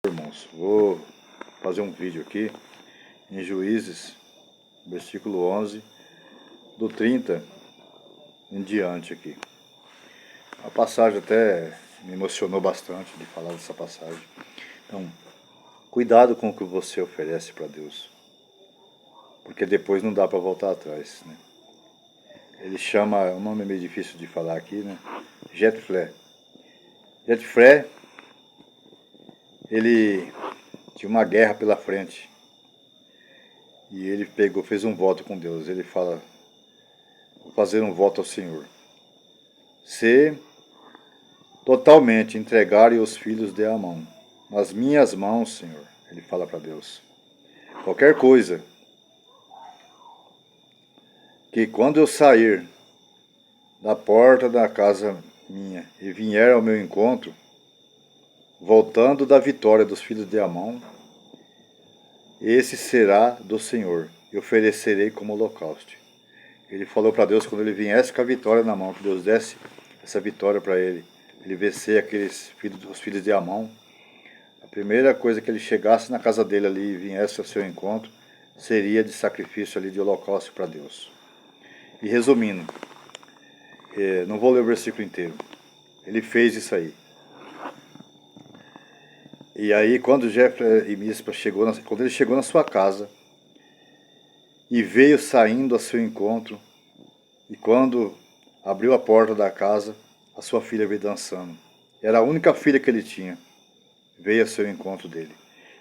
Irmãos, vou fazer um vídeo aqui em Juízes, versículo 11, do 30 em diante aqui. A passagem até me emocionou bastante de falar dessa passagem. Então, cuidado com o que você oferece para Deus, porque depois não dá para voltar atrás, né? Ele chama, o nome é meio difícil de falar aqui, né? Jetflé. Jetflé, ele tinha uma guerra pela frente. E ele fez um voto com Deus. Ele fala, vou fazer um voto ao Senhor. Se totalmente entregarem os filhos de Amon nas minhas mãos, Senhor, ele fala para Deus. Qualquer coisa que quando eu sair da porta da casa minha e vier ao meu encontro, voltando da vitória dos filhos de Amon, esse será do Senhor, e oferecerei como holocausto. Ele falou para Deus quando ele viesse com a vitória na mão, que Deus desse essa vitória para ele vencer os filhos de Amon. A primeira coisa que ele chegasse na casa dele ali e viesse ao seu encontro, seria de sacrifício ali, de holocausto para Deus. E resumindo, não vou ler o versículo inteiro, ele fez isso aí. E aí quando Jefté e Mispa quando ele chegou na sua casa, e veio saindo a seu encontro, e quando abriu a porta da casa, a sua filha veio dançando. Era a única filha que ele tinha. Veio a seu encontro dele.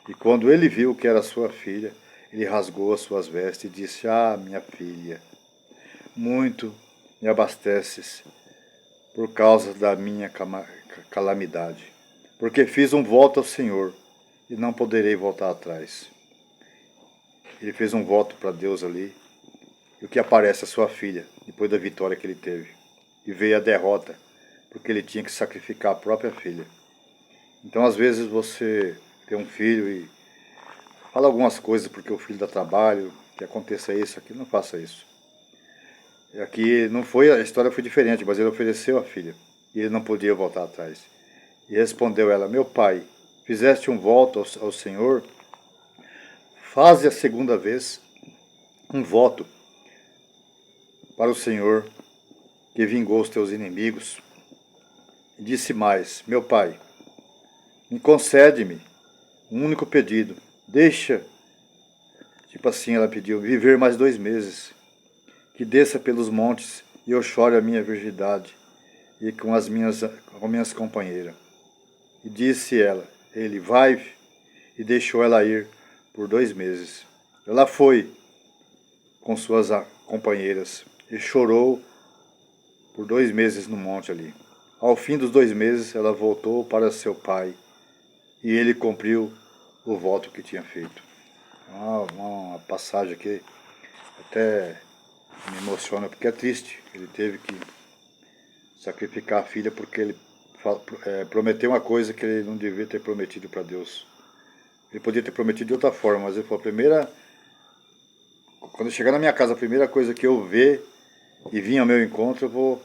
E quando ele viu que era sua filha, ele rasgou as suas vestes e disse, ah, minha filha, muito me abasteces por causa da minha calamidade, porque fiz um voto ao Senhor e não poderei voltar atrás. Ele fez um voto para Deus ali, e o que aparece a sua filha, depois da vitória que ele teve. E veio a derrota, porque ele tinha que sacrificar a própria filha. Então, às vezes, você tem um filho e fala algumas coisas porque o filho dá trabalho, que aconteça isso, aquilo, não faça isso. E aqui não foi, a história foi diferente, mas ele ofereceu a filha, e ele não podia voltar atrás. E respondeu ela, meu pai, fizeste um voto ao Senhor, faze a segunda vez um voto para o Senhor, que vingou os teus inimigos. E disse mais, meu pai, me concede-me um único pedido, deixa, tipo assim ela pediu, viver mais 2 meses, que desça pelos montes e eu chore a minha virgindade e com as minhas companheiras. E disse ele, vai, e deixou ela ir por 2 meses. Ela foi com suas companheiras e chorou por 2 meses no monte ali. Ao fim dos 2 meses, ela voltou para seu pai e ele cumpriu o voto que tinha feito. Uma passagem que até me emociona, porque é triste. Ele teve que sacrificar a filha porque ele prometeu uma coisa que ele não devia ter prometido para Deus. Ele podia ter prometido de outra forma, mas ele falou, quando eu chegar na minha casa, a primeira coisa que eu ver e vir ao meu encontro, eu vou...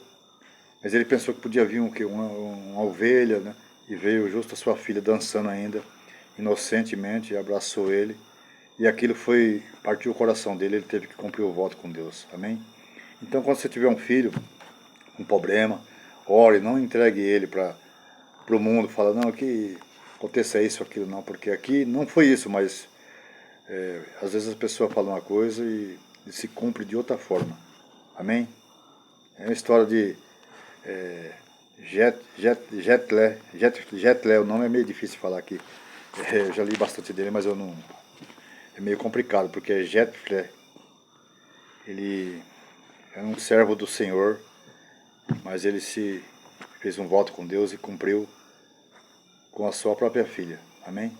Mas ele pensou que podia vir uma ovelha, né? E veio justo a sua filha dançando ainda, inocentemente, e abraçou ele. E aquilo partiu o coração dele, ele teve que cumprir o voto com Deus. Amém? Então, quando você tiver um filho, um problema, ore, não entregue ele para o mundo, fala, não, que aconteça isso, aquilo, não, porque aqui não foi isso, mas às vezes as pessoas falam uma coisa e se cumpre de outra forma. Amém? É uma história de Jetflé, o nome é meio difícil de falar aqui. Eu já li bastante dele, mas eu não... É meio complicado, porque Jetflé, ele é um servo do Senhor, mas ele fez um voto com Deus e cumpriu com a sua própria filha. Amém?